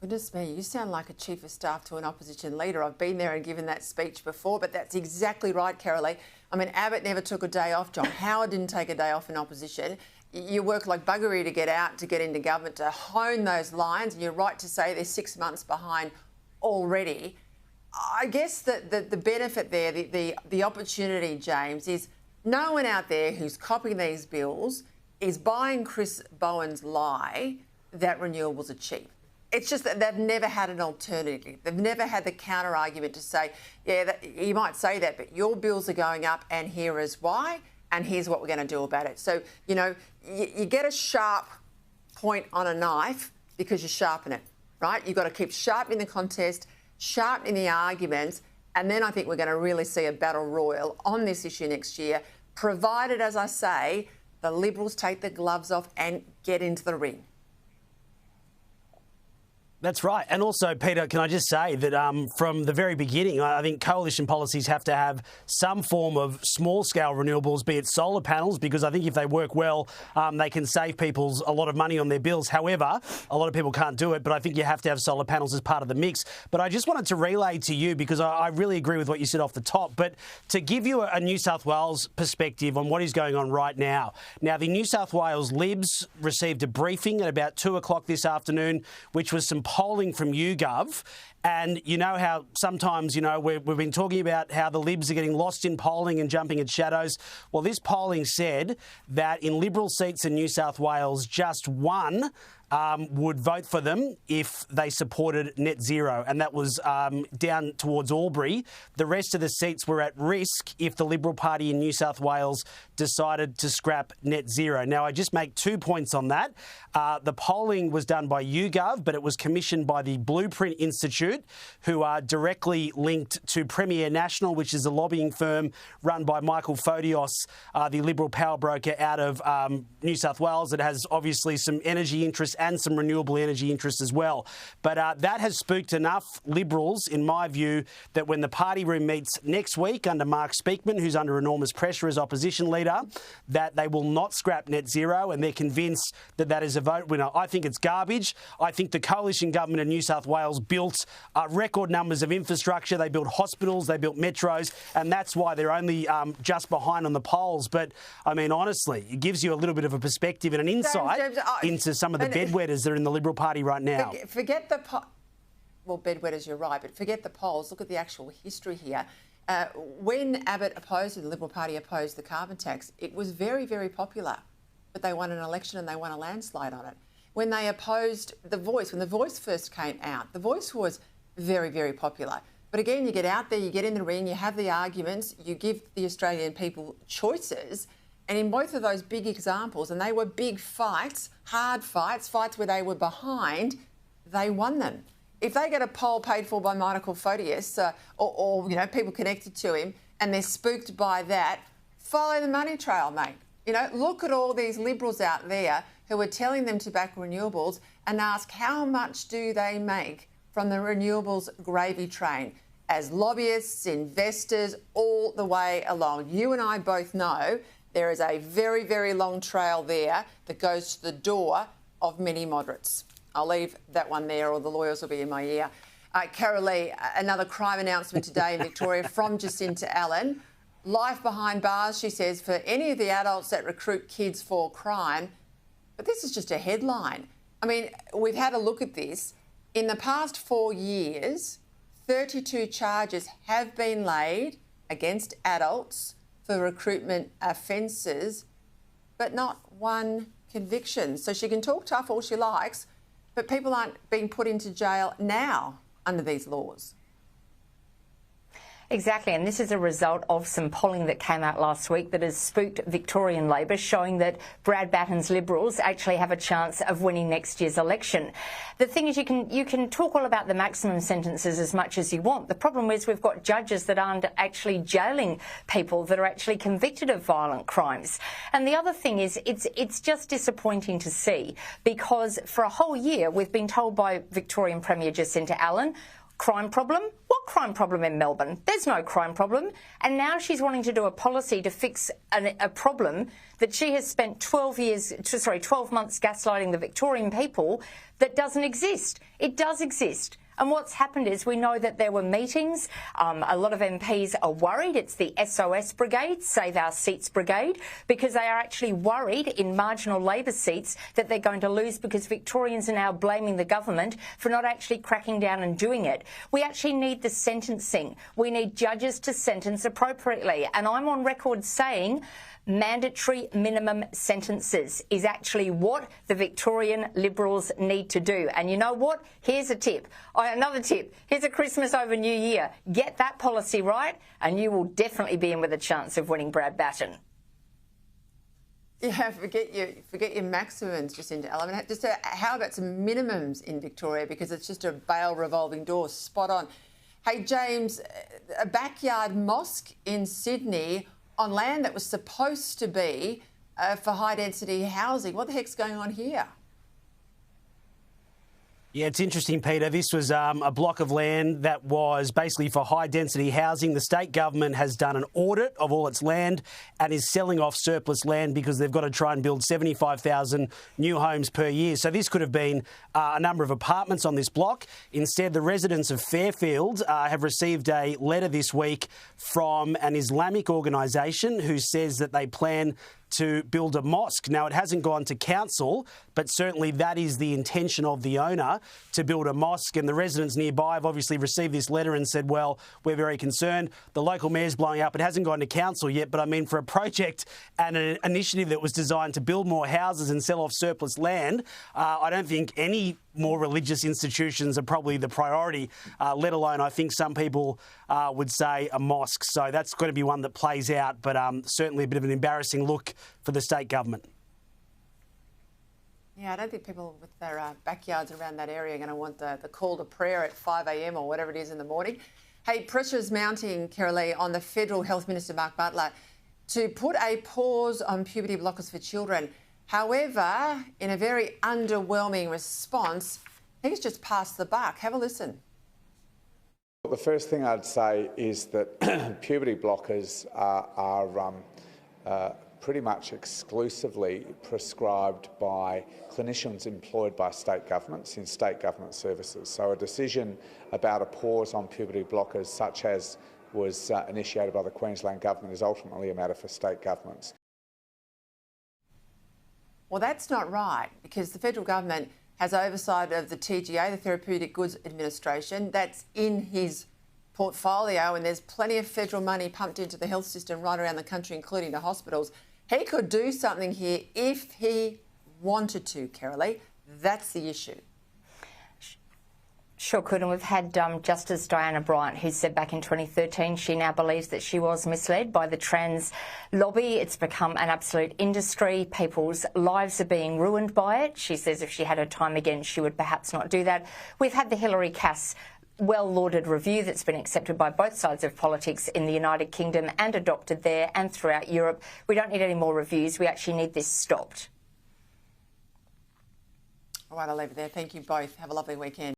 Goodness me, you sound like a chief of staff to an opposition leader. I've been there and given that speech before, but that's exactly right, Carolee. I mean, Abbott never took a day off. John Howard didn't take a day off in opposition. You work like buggery to get out, to get into government, to hone those lines, and you're right to say they're 6 months behind already. I guess that the benefit there, the opportunity, James, is no one out there who's copying these bills is buying Chris Bowen's lie that renewables are cheap. It's just that they've never had an alternative. They've never had the counter argument to say, yeah, you might say that, but your bills are going up and here is why, and here's what we're going to do about it. So, you know, you get a sharp point on a knife because you sharpen it, right? You've got to keep sharpening the contest, sharpening the arguments, and then I think we're going to really see a battle royal on this issue next year, provided, as I say, the Liberals take the gloves off and get into the ring. That's right. And also, Peter, can I just say that from the very beginning, I think coalition policies have to have some form of small-scale renewables, be it solar panels, because I think if they work well, they can save people a lot of money on their bills. However, a lot of people can't do it, but I think you have to have solar panels as part of the mix. But I just wanted to relay to you, because I really agree with what you said off the top, but to give you a New South Wales perspective on what is going on right now. Now, the New South Wales Libs received a briefing at about 2 o'clock this afternoon, which was some polling from YouGov. And you know how sometimes, you know, we've been talking about how the Libs are getting lost in polling and jumping at shadows. Well, this polling said that in Liberal seats in New South Wales, just one would vote for them if they supported net zero, and that was down towards Albury. The rest of the seats were at risk if the Liberal Party in New South Wales decided to scrap net zero. Now, I just make 2 points on that. The polling was done by YouGov, but it was commissioned by the Blueprint Institute, who are directly linked to Premier National, which is a lobbying firm run by Michael Photios, the Liberal power broker out of New South Wales. It has obviously some energy interests and some renewable energy interests as well. But that has spooked enough Liberals, in my view, that when the party room meets next week under Mark Speakman, who's under enormous pressure as opposition leader, that they will not scrap net zero, and they're convinced that that is a vote winner. I think it's garbage. I think the coalition government in New South Wales built record numbers of infrastructure. They built hospitals, they built metros, and that's why they're only just behind on the polls. But, I mean, honestly, it gives you a little bit of a perspective and an insight into some of the bedwetters that are in the Liberal Party right now. Forget the well, bedwetters, you're right, but forget the polls. Look at the actual history here. When Abbott opposed, the Liberal Party opposed the carbon tax, it was very, very popular. But they won an election and they won a landslide on it. When they opposed The Voice, when The Voice first came out, The Voice was very, very popular. But again, you get out there, you get in the ring, you have the arguments, you give the Australian people choices. And in both of those big examples, and they were big fights, hard fights, fights where they were behind, they won them. If they get a poll paid for by Michael Photios or you know, people connected to him, and they're spooked by that, follow the money trail, mate. You know, look at all these Liberals out there who are telling them to back renewables and ask how much do they make from the renewables gravy train as lobbyists, investors, all the way along. You and I both know there is a very, very long trail there that goes to the door of many moderates. I'll leave that one there, or the lawyers will be in my ear. Carolee, another crime announcement today in Victoria from Jacinta Allen. Life behind bars, she says, for any of the adults that recruit kids for crime. But this is just a headline. I mean, we've had a look at this. In the past 4 years, 32 charges have been laid against adults for recruitment offences, but not one conviction. So she can talk tough all she likes, but people aren't being put into jail now under these laws. Exactly, and this is a result of some polling that came out last week that has spooked Victorian Labor, showing that Brad Batten's Liberals actually have a chance of winning next year's election. The thing is, you can talk all about the maximum sentences as much as you want. The problem is we've got judges that aren't actually jailing people that are actually convicted of violent crimes. And the other thing is, it's just disappointing to see, because for a whole year we've been told by Victorian Premier Jacinta Allen, crime problem? What crime problem in Melbourne. There's no crime problem. And now she's wanting to do a policy to fix a problem that she has spent 12 months gaslighting the Victorian people that doesn't exist. It does exist. And what's happened is we know that there were meetings. A lot of MPs are worried. It's the SOS Brigade, Save Our Seats Brigade, because they are actually worried in marginal Labor seats that they're going to lose because Victorians are now blaming the government for not actually cracking down and doing it. We actually need the sentencing. We need judges to sentence appropriately. And I'm on record saying mandatory minimum sentences is actually what the Victorian Liberals need to do. And you know what? Here's a tip. Another tip. Here's a Christmas over New Year. Get that policy right and you will definitely be in with a chance of winning Brad Batten. Yeah, forget your maximums, Jacinta Allen. Just how about some minimums in Victoria, because it's just a bail revolving door. Spot on. Hey, James, a backyard mosque in Sydney on land that was supposed to be for high-density housing. What the heck's going on here? Yeah, it's interesting, Peter. This was a block of land that was basically for high-density housing. The state government has done an audit of all its land and is selling off surplus land because they've got to try and build 75,000 new homes per year. So this could have been a number of apartments on this block. Instead, the residents of Fairfield have received a letter this week from an Islamic organisation who says that they plan to build a mosque. Now, it hasn't gone to council, but certainly that is the intention of the owner, to build a mosque. And the residents nearby have obviously received this letter and said, well, we're very concerned. The local mayor's blowing up. It hasn't gone to council yet, but I mean, for a project and an initiative that was designed to build more houses and sell off surplus land, I don't think any more religious institutions are probably the priority, let alone, I think some people would say, a mosque. So that's got to be one that plays out, but certainly a bit of an embarrassing look for the state government. Yeah, I don't think people with their backyards around that area are going to want the call to prayer at 5 a.m. or whatever it is in the morning. Hey, pressure's mounting, Carolee, on the Federal Health Minister, Mark Butler, to put a pause on puberty blockers for children. However, in a very underwhelming response, I think it's just passed the buck. Have a listen. The first thing I'd say is that puberty blockers are pretty much exclusively prescribed by clinicians employed by state governments in state government services. So a decision about a pause on puberty blockers, such as was initiated by the Queensland Government, is ultimately a matter for state governments. Well, that's not right, because the federal government has oversight of the TGA, the Therapeutic Goods Administration. That's in his portfolio, and there's plenty of federal money pumped into the health system right around the country, including the hospitals. He could do something here if he wanted to, Carolee. That's the issue. Sure could, and we've had Justice Diana Bryant, who said back in 2013 she now believes that she was misled by the trans lobby. It's become an absolute industry. People's lives are being ruined by it. She says if she had her time again, she would perhaps not do that. We've had the Hillary Cass well-lauded review that's been accepted by both sides of politics in the United Kingdom and adopted there and throughout Europe. We don't need any more reviews. We actually need this stopped. All right, I'll leave it there. Thank you both. Have a lovely weekend.